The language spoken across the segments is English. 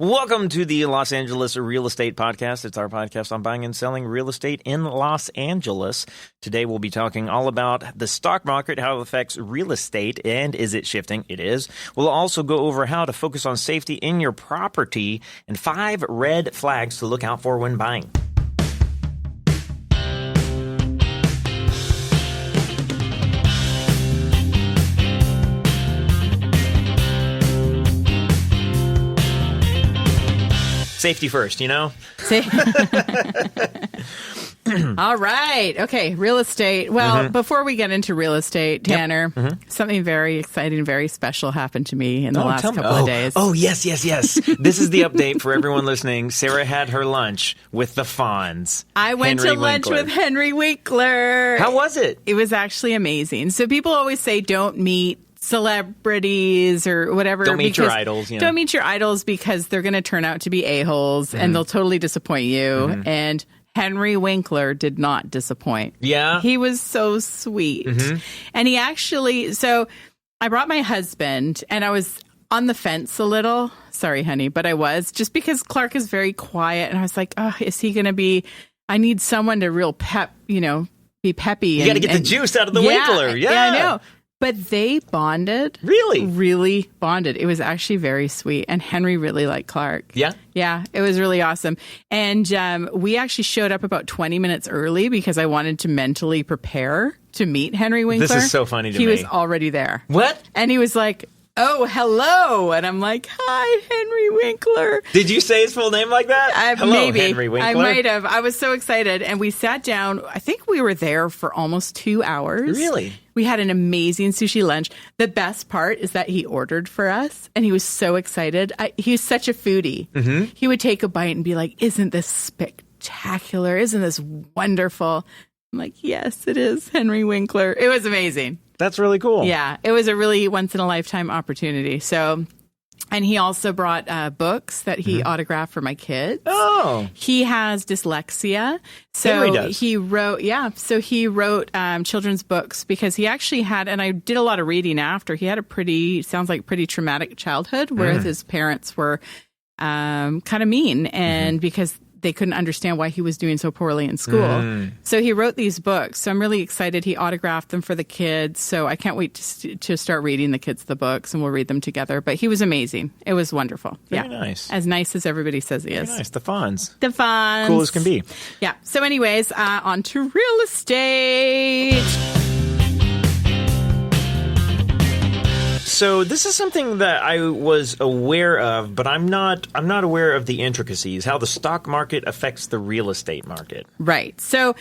Welcome to the Los Angeles Real Estate Podcast. It's our podcast on buying and selling real estate in Los Angeles. Today we'll be talking all about the stock market, how it affects real estate, and is it shifting? It is. We'll also go over how to focus on safety in your property and 5 red flags to look out for when buying. Safety first, you know? All right. Okay. Real estate. Well, before we get into real estate, Tanner, something very exciting, very special happened to me in the last couple of days. Oh, yes. This is the update for everyone listening. Sarah had her lunch with the Fonz. I went to lunch with Henry Winkler. How was it? It was actually amazing. So people always say don't meet celebrities or whatever. Don't meet your idols. You know? Don't meet your idols because they're going to turn out to be a-holes and they'll totally disappoint you. And Henry Winkler did not disappoint. Yeah. He was so sweet. And he actually, so I brought my husband and I was on the fence a little. Sorry, honey, but I was just because Clark is very quiet. And I was like, oh, is he going to be, I need someone to real be peppy. You got to get the juice out of the Winkler. Yeah, I know. But they bonded. Really? Really bonded. It was actually very sweet. And Henry really liked Clark. Yeah? Yeah, it was really awesome. And we actually showed up about 20 minutes early because I wanted to mentally prepare to meet Henry Winkler. This is so funny to me. He was already there. What? And he was like, oh, hello. And I'm like, hi, Henry Winkler. Did you say his full name like that? Hello, maybe. Henry Winkler. I might have. I was so excited. And we sat down. I think we were there for almost 2 hours. Really? We had an amazing sushi lunch. The best part is that he ordered for us, and he was so excited. He's such a foodie. He would take a bite and be like, isn't this spectacular? Isn't this wonderful? I'm like, yes, it is, Henry Winkler. It was amazing. That's really cool. Yeah, it was a really once-in-a-lifetime opportunity. So, and he also brought books that he autographed for my kids. Oh. He has dyslexia. So Henry does. he wrote children's books because he actually had, and I did a lot of reading after, he had a pretty traumatic childhood where his parents were kind of mean and because they couldn't understand why he was doing so poorly in school. So he wrote these books. So I'm really excited. He autographed them for the kids. So I can't wait to start reading the kids the books and we'll read them together. But he was amazing. It was wonderful. Very nice. As everybody says he is. Very nice. The Fonz. The Fonz. Cool as can be. Yeah. So anyways, on to real estate. So this is something that I was aware of, but I'm not aware of the intricacies, how the stock market affects the real estate market. Right. So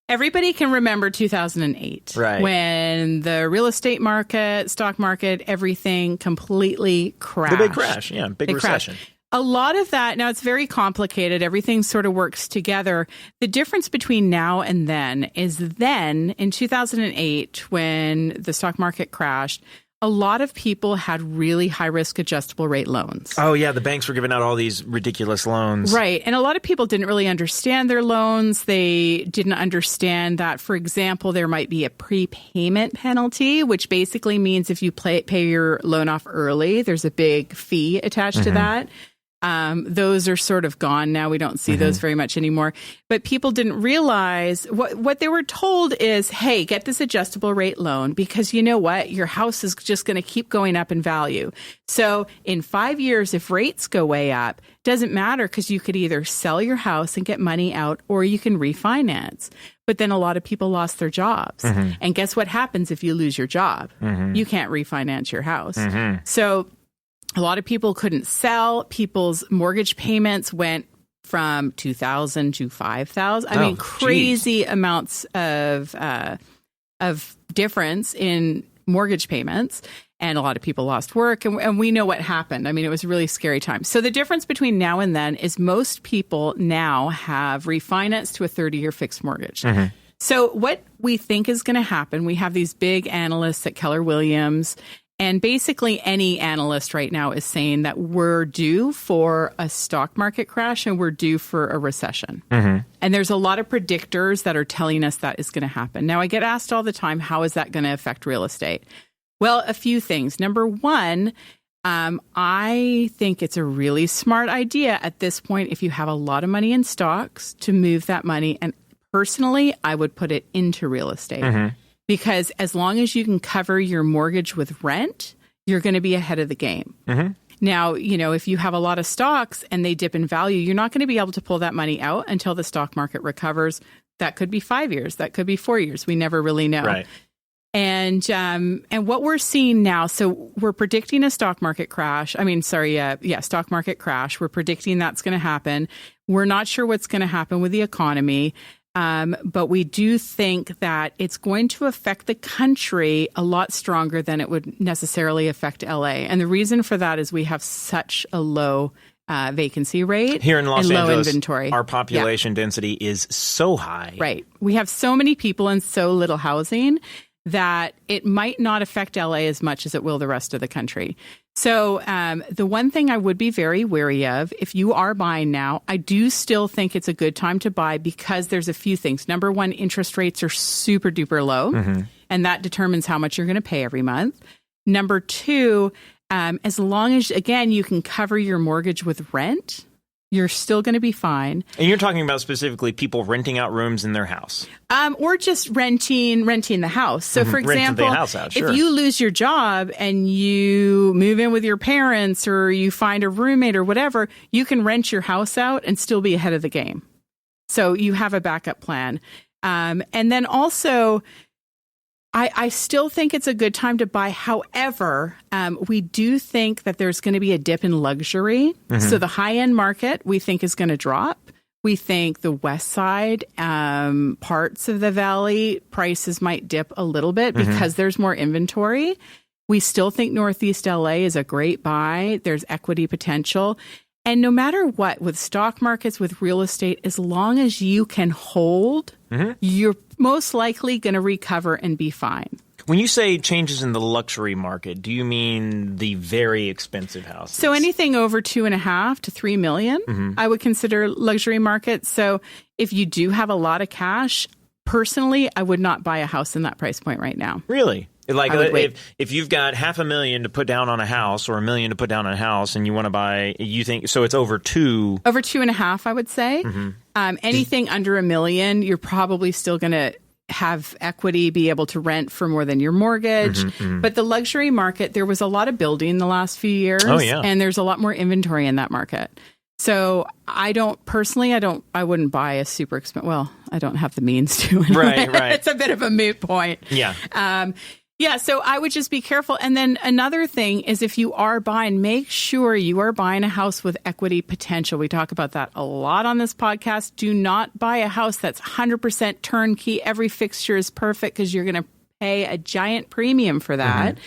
everybody can remember 2008, right, when the real estate market, stock market, everything completely crashed. The big crash, yeah, big recession. Crashed. A lot of that, now it's very complicated. Everything sort of works together. The difference between now and then is then in 2008, when the stock market crashed, a lot of people had really high-risk adjustable rate loans. Oh, yeah. The banks were giving out all these ridiculous loans. Right. And a lot of people didn't really understand their loans. They didn't understand that, for example, there might be a prepayment penalty, which basically means if you pay your loan off early, there's a big fee attached to that. Those are sort of gone now. We don't see those very much anymore. But people didn't realize what they were told is, hey, get this adjustable rate loan because you know what? Your house is just going to keep going up in value. So in 5 years, if rates go way up, doesn't matter because you could either sell your house and get money out or you can refinance. But then a lot of people lost their jobs. And guess what happens if you lose your job? You can't refinance your house. So a lot of people couldn't sell. People's mortgage payments went from $2,000 to $5,000. I mean, crazy amounts of difference in mortgage payments. And a lot of people lost work. And we know what happened. I mean, it was a really scary time. So the difference between now and then is most people now have refinanced to a 30-year fixed mortgage. So what we think is going to happen, we have these big analysts at Keller Williams. And basically any analyst right now is saying that we're due for a stock market crash and we're due for a recession. And there's a lot of predictors that are telling us that is going to happen. Now, I get asked all the time, how is that going to affect real estate? Well, a few things. Number one, I think it's a really smart idea at this point, if you have a lot of money in stocks, to move that money. And personally, I would put it into real estate because as long as you can cover your mortgage with rent, you're going to be ahead of the game. Now, if you have a lot of stocks and they dip in value, you're not going to be able to pull that money out until the stock market recovers. That could be 5 years. That could be 4 years. We never really know. Right. And what we're seeing now, so we're predicting a stock market crash. Stock market crash. We're predicting that's going to happen. We're not sure what's going to happen with the economy. But we do think that it's going to affect the country a lot stronger than it would necessarily affect LA. And the reason for that is we have such a low vacancy rate here in Los and Angeles. Low inventory. Our population density is so high. Right. We have so many people and so little housing that it might not affect LA as much as it will the rest of the country. So the one thing I would be very wary of, if you are buying now, I do still think it's a good time to buy because there's a few things. Number one, interest rates are super duper low, and that determines how much you're going to pay every month. Number two, as long as, again, you can cover your mortgage with rent, you're still going to be fine. And you're talking about specifically people renting out rooms in their house. Or just renting the house. So, for example, if you lose your job and you move in with your parents or you find a roommate or whatever, you can rent your house out and still be ahead of the game. So you have a backup plan. And then also, I still think it's a good time to buy. However, we do think that there's going to be a dip in luxury. So the high-end market, we think, is going to drop. We think the west side, parts of the valley, prices might dip a little bit because there's more inventory. We still think Northeast LA is a great buy. There's equity potential. And no matter what, with stock markets, with real estate, as long as you can hold, you're most likely going to recover and be fine. When you say changes in the luxury market, do you mean the very expensive houses? So anything over $2.5 to $3 million, I would consider luxury market. So if you do have a lot of cash, personally, I would not buy a house in that price point right now. Really? Like if you've got $500,000 to put down on a house or $1 million to put down on a house and you want to buy, you think, so it's over 2? Over 2.5, I would say. Anything under $1 million, you're probably still going to have equity, be able to rent for more than your mortgage. But the luxury market, there was a lot of building the last few years. And there's a lot more inventory in that market. So I wouldn't buy a super expensive, well, I don't have the means to. Right. It's a bit of a moot point. So I would just be careful. And then another thing is if you are buying, make sure you are buying a house with equity potential. We talk about that a lot on this podcast. Do not buy a house that's 100% turnkey. Every fixture is perfect because you're going to pay a giant premium for that.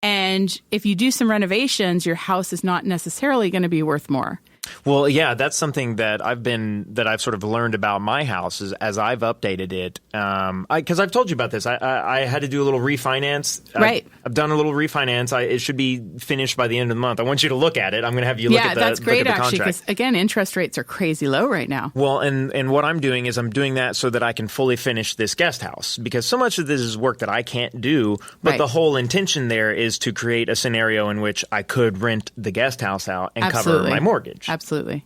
And if you do some renovations, your house is not necessarily going to be worth more. Well, yeah, that's something that I've sort of learned about my house as I've updated it. Because I've told you about this. I had to do a little refinance. Right. I've done a little refinance. It should be finished by the end of the month. I want you to look at it. I'm going to have you look at the contract. Yeah, that's great, actually, because, again, interest rates are crazy low right now. Well, and what I'm doing is I'm doing that so that I can fully finish this guest house, because so much of this is work that I can't do, but the whole intention there is to create a scenario in which I could rent the guest house out and cover my mortgage. Absolutely.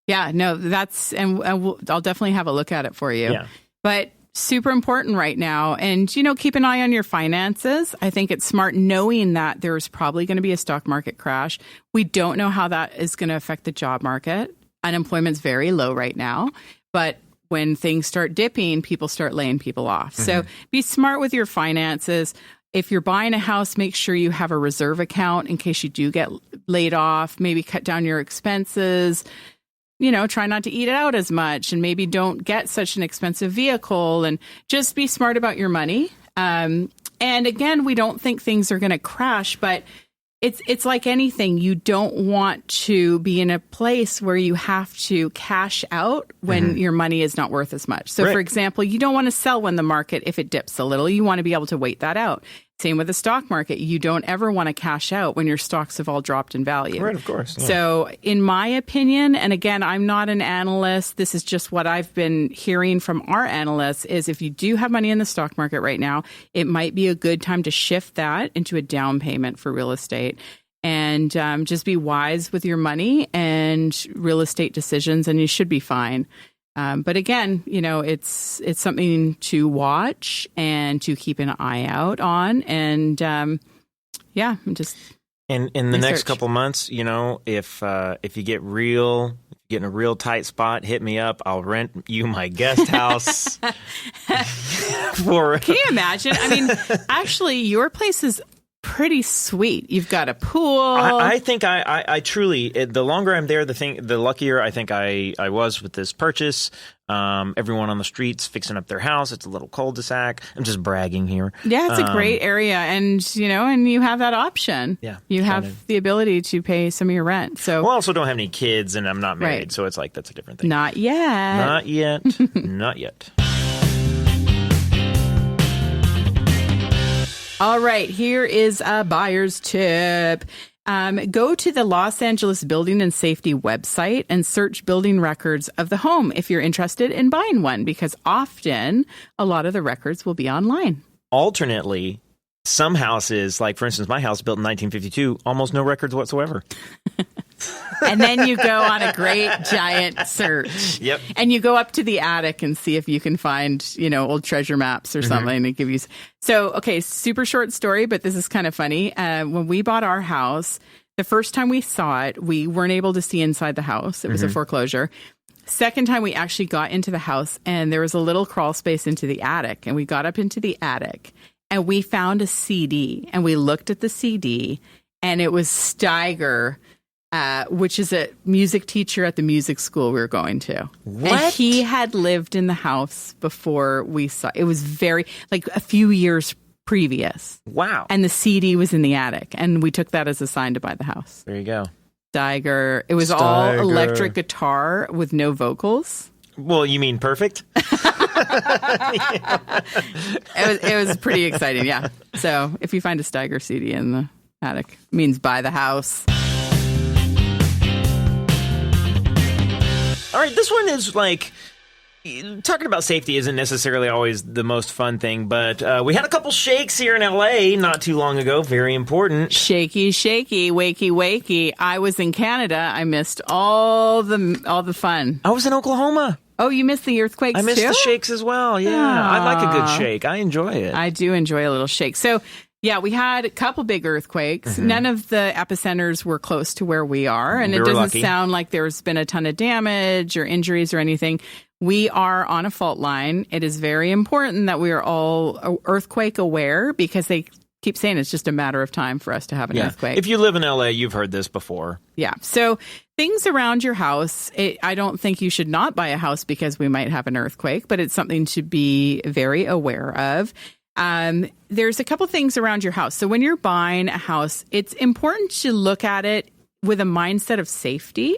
Yeah, no, I'll definitely have a look at it for you. Yeah. But super important right now. And, keep an eye on your finances. I think it's smart knowing that there's probably going to be a stock market crash. We don't know how that is going to affect the job market. Unemployment's very low right now. But when things start dipping, people start laying people off. So be smart with your finances. If you're buying a house, make sure you have a reserve account in case you do get laid off. Maybe cut down your expenses. Try not to eat it out as much, and maybe don't get such an expensive vehicle, and just be smart about your money. And again, we don't think things are going to crash, but it's like anything. You don't want to be in a place where you have to cash out when your money is not worth as much. So, for example, you don't want to sell when the market, if it dips a little, you want to be able to wait that out. Same with the stock market. You don't ever want to cash out when your stocks have all dropped in value. Right, of course. Yeah. So in my opinion, and again, I'm not an analyst, this is just what I've been hearing from our analysts, is if you do have money in the stock market right now, it might be a good time to shift that into a down payment for real estate. and just be wise with your money and real estate decisions, and you should be fine. But again, it's something to watch and to keep an eye out on. And just in the next couple months, if you get in a real tight spot, hit me up. I'll rent you my guest house. Can you imagine? I mean, actually, your place is pretty sweet. You've got a pool. I think I truly, the longer I'm there, the luckier I think I was with this purchase. Everyone on the streets fixing up their house. It's a little cul-de-sac. I'm just bragging here. Yeah, it's a great area. And, and you have that option. Yeah. You have the ability to pay some of your rent. So, well, I also don't have any kids and I'm not married. Right. So it's like, that's a different thing. Not yet. Not yet. Not yet. All right, here is a buyer's tip. Go to the Los Angeles Building and Safety website and search building records of the home if you're interested in buying one, because often a lot of the records will be online. Alternately, some houses, like for instance, my house built in 1952, almost no records whatsoever. And then you go on a great giant search. Yep. And you go up to the attic and see if you can find, old treasure maps or something to give you. So, okay, super short story, but this is kind of funny. When we bought our house, the first time we saw it, we weren't able to see inside the house. It was a foreclosure. Second time we actually got into the house and there was a little crawl space into the attic, and we got up into the attic and we found a CD, and we looked at the CD, and it was Steiger, which is a music teacher at the music school we were going to. What? And he had lived in the house before we saw. It was like a few years previous. Wow. And the CD was in the attic, and we took that as a sign to buy the house. There you go. Steiger. It was all electric guitar with no vocals. Well, you mean perfect? It was pretty exciting, yeah. So if you find a Steiger CD in the attic, it means buy the house. All right, this one is like, talking about safety isn't necessarily always the most fun thing, but we had a couple shakes here in LA not too long ago. Very important. Shaky, shaky, wakey, wakey. I was in Canada. I missed all the fun. I was in Oklahoma. Oh, you missed the earthquakes too? I missed the shakes as well. Yeah, I like a good shake. I enjoy it. I do enjoy a little shake. So, yeah, we had a couple big earthquakes. None of the epicenters were close to where we are, and it doesn't sound like there's been a ton of damage or injuries or anything. We are on a fault line. It is very important that we are all earthquake aware, because they keep saying it's just a matter of time for us to have an earthquake. If you live in LA, you've heard this before. Yeah. So things around your house, I don't think you should not buy a house because we might have an earthquake, but it's something to be very aware of. There's a couple things around your house. So when you're buying a house, it's important to look at it with a mindset of safety.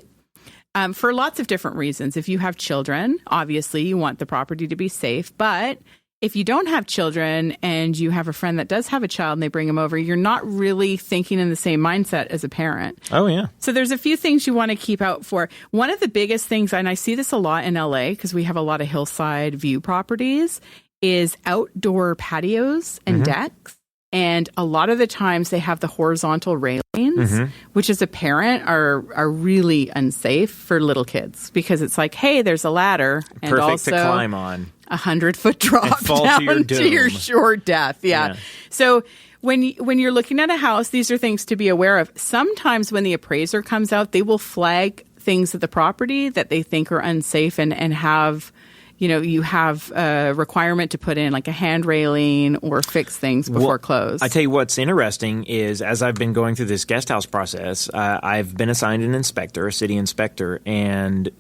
For lots of different reasons. If you have children, obviously you want the property to be safe. But if you don't have children and you have a friend that does have a child and they bring them over, you're not really thinking in the same mindset as a parent. Oh, yeah. So there's a few things you want to keep out for. One of the biggest things, and I see this a lot in LA because we have a lot of hillside view properties, is outdoor patios and decks. And a lot of the times they have the horizontal railings, which as a parent are really unsafe for little kids, because it's like, hey, there's a ladder. And perfect also to climb on. 100-foot drop down to your sure death. Yeah. So when you're looking at a house, these are things to be aware of. Sometimes when the appraiser comes out, they will flag things at the property that they think are unsafe and have... you have a requirement to put in like a hand railing or fix things before close. I tell you what's interesting is, as I've been going through this guest house process, I've been assigned an inspector, a city inspector, and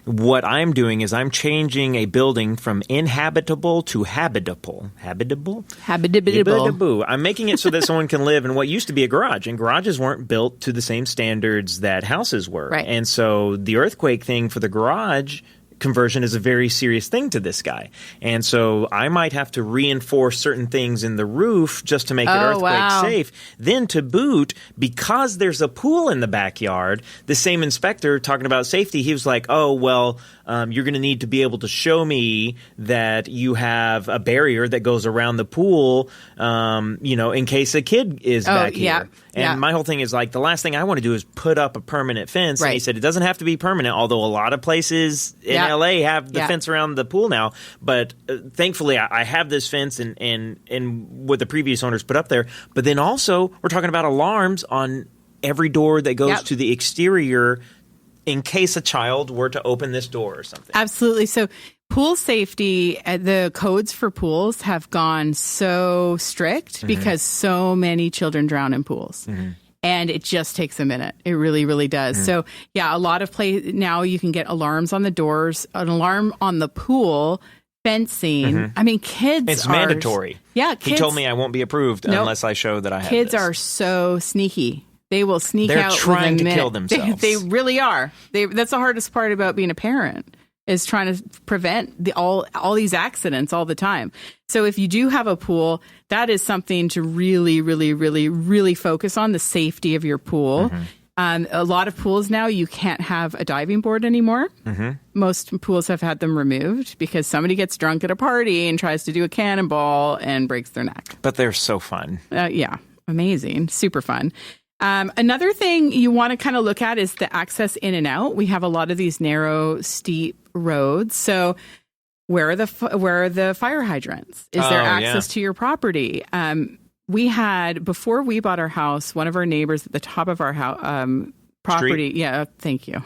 what I'm doing is I'm changing a building from inhabitable to habitable. Habitable? Habitable. I'm making it so that someone can live in what used to be a garage, and garages weren't built to the same standards that houses were. Right. And so the earthquake thing for the garage conversion is a very serious thing to this guy. And so I might have to reinforce certain things in the roof just to make it earthquake safe. Then to boot, because there's a pool in the backyard, the same inspector talking about safety, he was like, oh, well, you're going to need to be able to show me that you have a barrier that goes around the pool, in case a kid is back here. And my whole thing is like, the last thing I want to do is put up a permanent fence. Right. And he said it doesn't have to be permanent, although a lot of places in LA have the fence around the pool now. But thankfully, I have this fence and what the previous owners put up there. But then also, we're talking about alarms on every door that goes to the exterior in case a child were to open this door or something. Absolutely. So pool safety, the codes for pools have gone so strict because so many children drown in pools. And it just takes a minute. It really, really does. So, a lot of now you can get alarms on the doors, an alarm on the pool, fencing. I mean, kids It's mandatory. Yeah. Kids, he told me I won't be approved unless I show that I have Kids this. are so sneaky. They will sneak They're out. They're trying to kill themselves. They really are. That's the hardest part about being a parent, is trying to prevent all these accidents all the time. So if you do have a pool, that is something to really, really, really, really focus on, the safety of your pool. A lot of pools now, you can't have a diving board anymore. Most pools have had them removed because somebody gets drunk at a party and tries to do a cannonball and breaks their neck. But they're so fun. Amazing. Super fun. Another thing you want to kind of look at is the access in and out. We have a lot of these narrow, steep roads. So where are the fire hydrants? Is there access to your property? We had, before we bought our house, one of our neighbors at the top of our house property. Street? Yeah, thank you.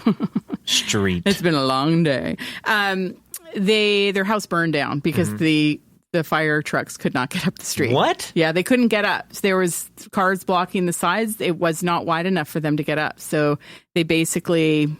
Street. It's been a long day. Their house burned down because the fire trucks could not get up the street. What? Yeah, they couldn't get up. There was cars blocking the sides. It was not wide enough for them to get up. So they basically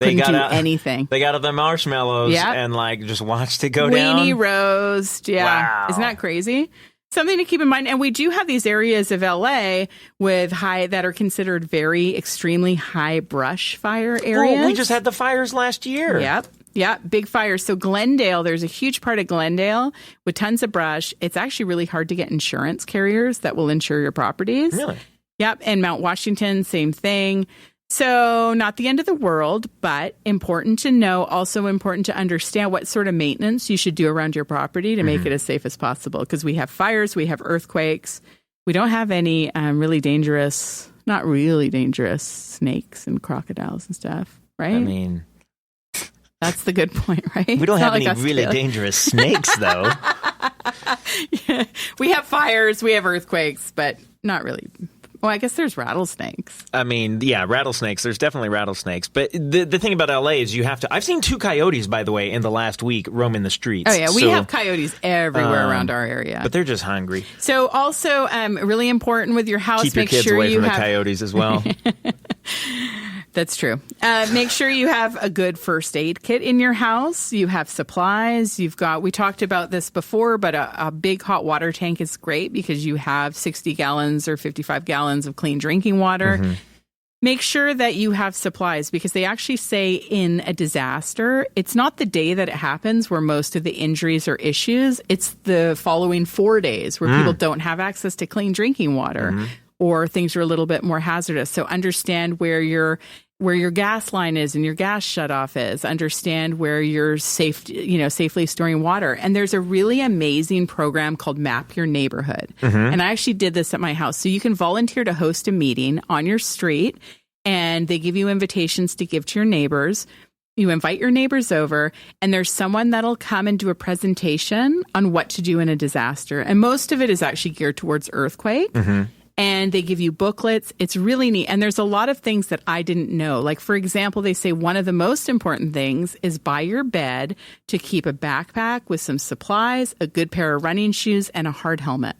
couldn't do anything. They got out the marshmallows and just watched it go down. Weenie roast. Yeah. Wow. Isn't that crazy? Something to keep in mind. And we do have these areas of LA that are considered very extremely high brush fire areas. Oh, we just had the fires last year. Yep. Yeah, big fires. So Glendale, there's a huge part of Glendale with tons of brush. It's actually really hard to get insurance carriers that will insure your properties. Really? Yep. And Mount Washington, same thing. So not the end of the world, but important to know, also important to understand what sort of maintenance you should do around your property to make it as safe as possible. Because we have fires, we have earthquakes. We don't have any really dangerous, not really dangerous snakes and crocodiles and stuff, right? I mean... That's the good point, right? We don't have any really dangerous snakes, though. We have fires, we have earthquakes, but not really. Well, I guess there's rattlesnakes. I mean, rattlesnakes. There's definitely rattlesnakes. But the thing about LA is you have to... I've seen 2 coyotes, by the way, in the last week roaming the streets. Oh, yeah. We have coyotes everywhere around our area. But they're just hungry. So also, really important with your house, keep your kids away from the coyotes as well. That's true. Make sure you have a good first aid kit in your house. You have supplies. We talked about this before, but a big hot water tank is great because you have 60 gallons or 55 gallons of clean drinking water. Make sure that you have supplies because they actually say in a disaster, it's not the day that it happens where most of the injuries or issues. It's the following 4 days where people don't have access to clean drinking water or things are a little bit more hazardous. So understand where your gas line is and your gas shutoff is. Understand where you're safely storing water. And there's a really amazing program called Map Your Neighborhood. And I actually did this at my house. So you can volunteer to host a meeting on your street and they give you invitations to give to your neighbors. You invite your neighbors over and there's someone that'll come and do a presentation on what to do in a disaster. And most of it is actually geared towards earthquake. And they give you booklets. It's really neat. And there's a lot of things that I didn't know. Like, for example, they say one of the most important things is by your bed to keep a backpack with some supplies, a good pair of running shoes, and a hard helmet.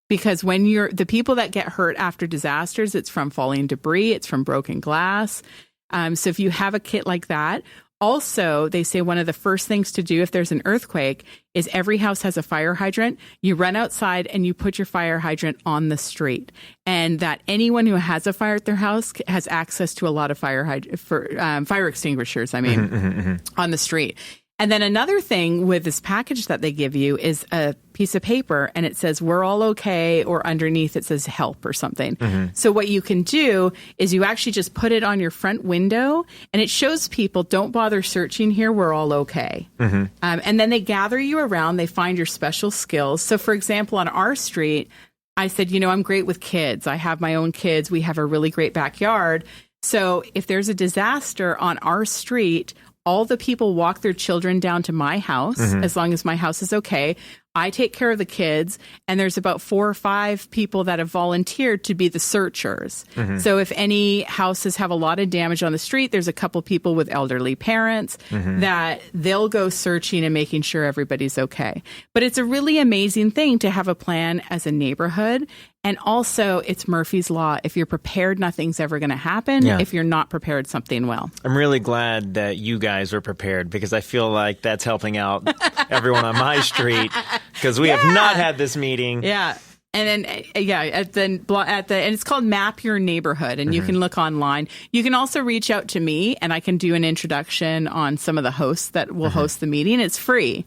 Because when the people that get hurt after disasters, it's from falling debris, it's from broken glass. So if you have a kit like that, Also, they say one of the first things to do if there's an earthquake is every house has a fire hydrant. You run outside and you put your fire hydrant on the street. And that anyone who has a fire at their house has access to a lot of fire extinguishers, on the street. And then another thing with this package that they give you is a piece of paper and it says, we're all okay, or underneath it says help or something. So what you can do is you actually just put it on your front window and it shows people, don't bother searching here, we're all okay. And then they gather you around, they find your special skills. So for example, on our street, I said, I'm great with kids. I have my own kids. We have a really great backyard. So if there's a disaster on our street, all the people walk their children down to my house as long as my house is okay. I take care of the kids, and there's about 4 or 5 people that have volunteered to be the searchers. So if any houses have a lot of damage on the street, there's a couple people with elderly parents that they'll go searching and making sure everybody's okay. But it's a really amazing thing to have a plan as a neighborhood. And also, it's Murphy's Law. If you're prepared, nothing's ever going to happen. If you're not prepared, something will. I'm really glad that you guys are prepared, because I feel like that's helping out everyone on my street, because we have not had this meeting. Yeah. And then, and it's called Map Your Neighborhood, and you can look online. You can also reach out to me, and I can do an introduction on some of the hosts that will host the meeting. It's free.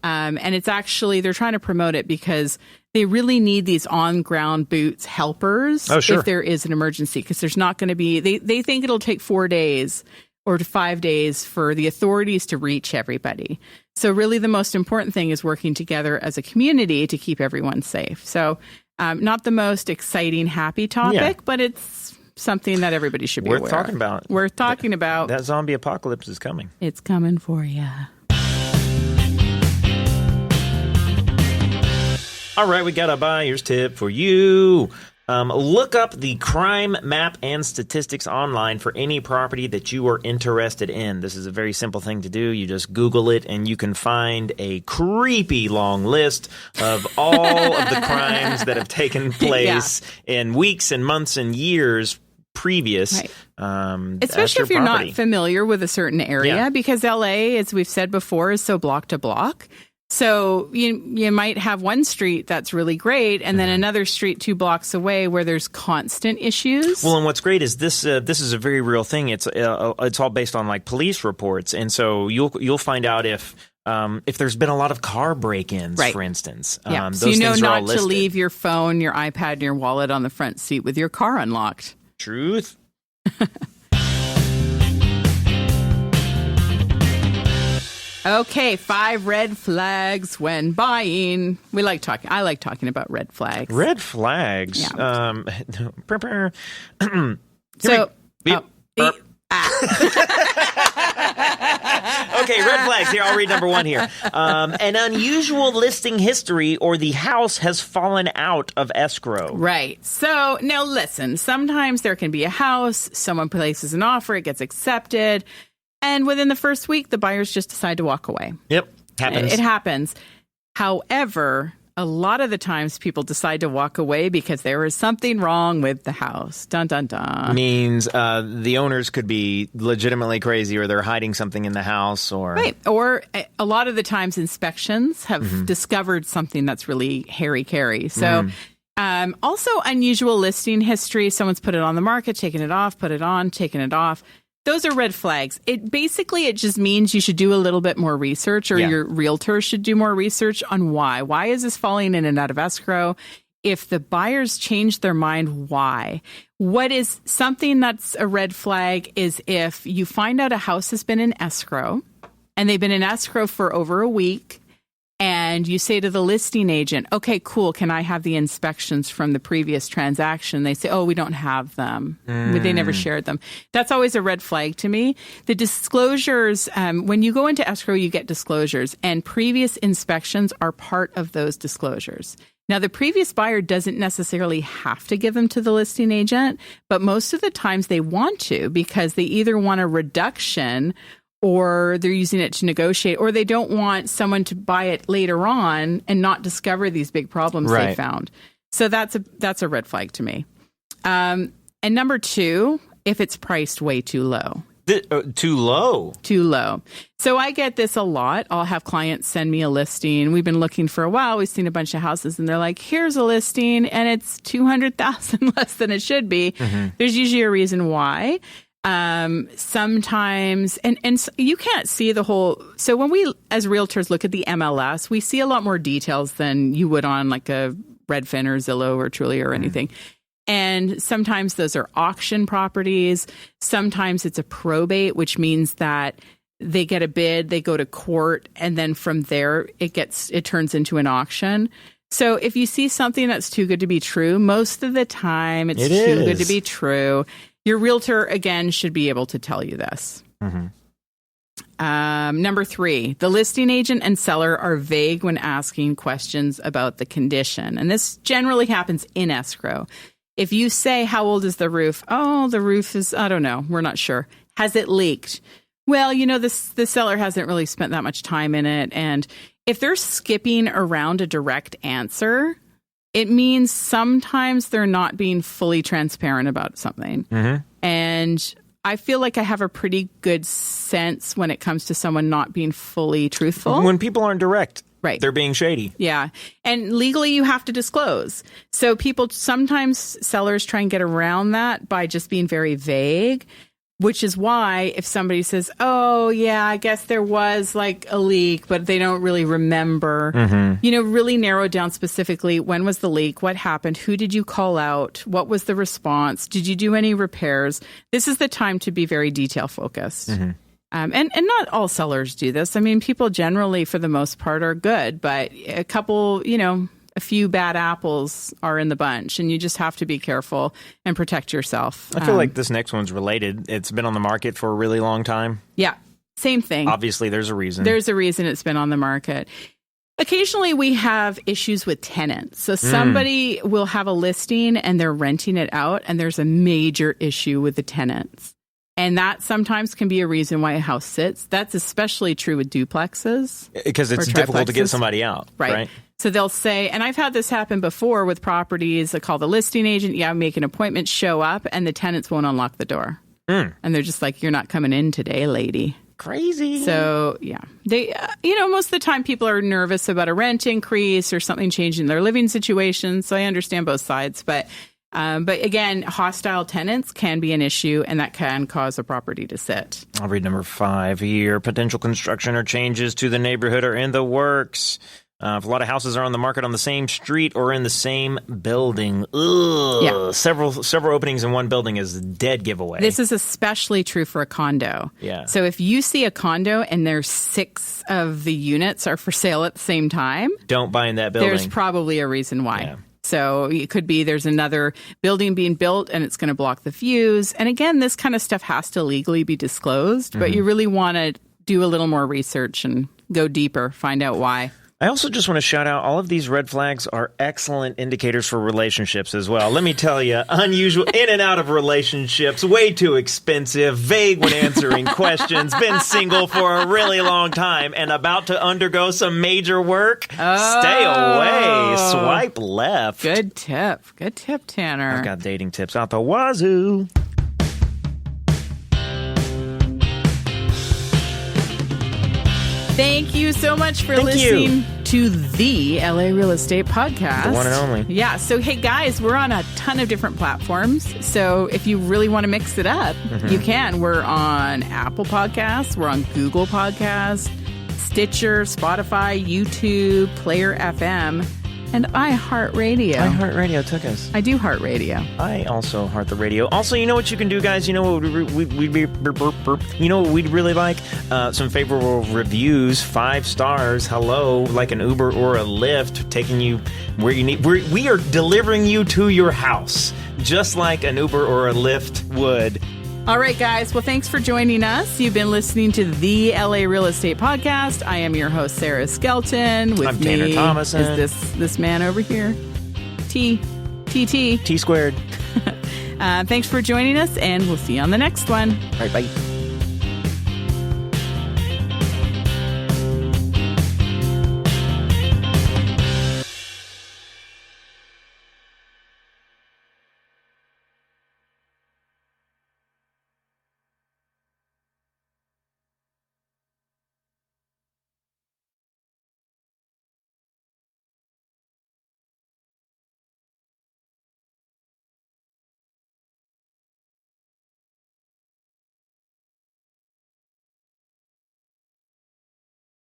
And it's actually, they're trying to promote it because they really need these on-ground boots helpers if there is an emergency, because there's not going to be, they think it'll take 4 days or to 5 days for the authorities to reach everybody. So really the most important thing is working together as a community to keep everyone safe. So not the most exciting, happy topic, but it's something that everybody should be aware of. Worth talking about. That zombie apocalypse is coming. It's coming for you. All right, we got a buyer's tip for you. Look up the crime map and statistics online for any property that you are interested in. This is a very simple thing to do. You just Google it, and you can find a creepy long list of all of the crimes that have taken place in weeks and months and years previous. Especially if you're not familiar with a certain area, because LA, as we've said before, is so block to block. So you might have one street that's really great, and then another street 2 blocks away where there's constant issues. Well, and what's great is this is a very real thing. It's all based on like police reports, and so you'll find out if there's been a lot of car break-ins, for instance. So you know not to leave your phone, your iPad, and your wallet on the front seat with your car unlocked. Truth. Okay, 5 red flags when buying. I like talking about red flags. Red flags? Yeah. Okay, red flags. Here, I'll read number 1 here. An unusual listing history, or the house has fallen out of escrow. Right. So, now listen, sometimes there can be a house, someone places an offer, it gets accepted, and within the first week, the buyers just decide to walk away. Yep. Happens. It happens. However, a lot of the times people decide to walk away because there is something wrong with the house. Dun, dun, dun. Means the owners could be legitimately crazy, or they're hiding something in the house. Right. Or a lot of the times inspections have discovered something that's really hairy-carry. So also unusual listing history. Someone's put it on the market, taken it off, put it on, taken it off. Those are red flags. It just means you should do a little bit more research, or your realtor should do more research on why. Why is this falling in and out of escrow? If the buyers change their mind, why? What is something that's a red flag is if you find out a house has been in escrow, and they've been in escrow for over a week, and you say to the listing agent, okay, cool, can I have the inspections from the previous transaction? They say, oh, we don't have them. They never shared them. That's always a red flag to me. The disclosures, when you go into escrow, you get disclosures, and previous inspections are part of those disclosures. Now, the previous buyer doesn't necessarily have to give them to the listing agent, but most of the times they want to, because they either want a reduction, or they're using it to negotiate, or they don't want someone to buy it later on and not discover these big problems they found. So that's a red flag to me. And number 2, if it's priced way too low. Too low. Too low. So I get this a lot. I'll have clients send me a listing. We've been looking for a while. We've seen a bunch of houses and they're like, here's a listing and it's $200,000 less than it should be. There's usually a reason why. Sometimes, and you can't see the whole. So when we, as realtors, look at the MLS, we see a lot more details than you would on like a Redfin or Zillow or Trulia or anything. And sometimes those are auction properties. Sometimes it's a probate, which means that they get a bid, they go to court, and then from there it turns into an auction. So if you see something that's too good to be true, most of the time it's too good to be true. Your realtor, again, should be able to tell you this. Number 3, the listing agent and seller are vague when asking questions about the condition. And this generally happens in escrow. If you say, how old is the roof? Oh, the roof is, I don't know, we're not sure. Has it leaked? Well, the seller hasn't really spent that much time in it. And if they're skipping around a direct answer, it means sometimes they're not being fully transparent about something. And I feel like I have a pretty good sense when it comes to someone not being fully truthful. When people aren't direct. Right. They're being shady. Yeah. And legally you have to disclose. So sometimes sellers try and get around that by just being very vague, which is why if somebody says, oh, yeah, I guess there was like a leak, but they don't really remember, really narrow down specifically when was the leak, what happened, who did you call out, what was the response, did you do any repairs? This is the time to be very detail focused. And not all sellers do this. I mean, people generally, for the most part, are good, but a couple, a few bad apples are in the bunch, and you just have to be careful and protect yourself. I feel like this next one's related. It's been on the market for a really long time. Yeah, same thing. Obviously, there's a reason. There's a reason it's been on the market. Occasionally, we have issues with tenants. So somebody will have a listing and they're renting it out, and there's a major issue with the tenants. And that sometimes can be a reason why a house sits. That's especially true with duplexes. Because it's difficult to get somebody out. Right. So they'll say, and I've had this happen before with properties. I call the listing agent. Yeah, make an appointment, show up, and the tenants won't unlock the door. And they're just like, you're not coming in today, lady. Crazy. So, yeah. They, most of the time people are nervous about a rent increase or something changing their living situation. So I understand both sides. But again, hostile tenants can be an issue, and that can cause a property to sit. I'll read number 5 here. Potential construction or changes to the neighborhood are in the works. If a lot of houses are on the market on the same street or in the same building, several openings in one building is a dead giveaway. This is especially true for a condo. Yeah. So if you see a condo and there's 6 of the units are for sale at the same time, don't buy in that building. There's probably a reason why. Yeah. So it could be there's another building being built and it's going to block the views. And again, this kind of stuff has to legally be disclosed, but you really want to do a little more research and go deeper, find out why. I also just want to shout out all of these red flags are excellent indicators for relationships as well. Let me tell you, unusual in and out of relationships, way too expensive, vague when answering questions, been single for a really long time and about to undergo some major work. Stay away. Swipe left. Good tip. Good tip, Tanner. I've got dating tips out the wazoo. Thank you so much for listening to the LA Real Estate Podcast. The one and only. Yeah. So, hey, guys, we're on a ton of different platforms. So if you really want to mix it up, you can. We're on Apple Podcasts. We're on Google Podcasts, Stitcher, Spotify, YouTube, Player FM, and iHeartRadio. iHeartRadio took us. I do heart radio. I also heart the radio. Also, you know what you can do, guys? You know what we'd really like? Some favorable reviews, 5 stars. Hello, like an Uber or a Lyft, taking you where you need. We are delivering you to your house, just like an Uber or a Lyft would. All right, guys. Well, thanks for joining us. You've been listening to the LA Real Estate Podcast. I am your host, Sarah Skelton. With I'm Tanner me Thomason. is this man over here, T squared. Thanks for joining us, and we'll see you on the next one. All right, bye.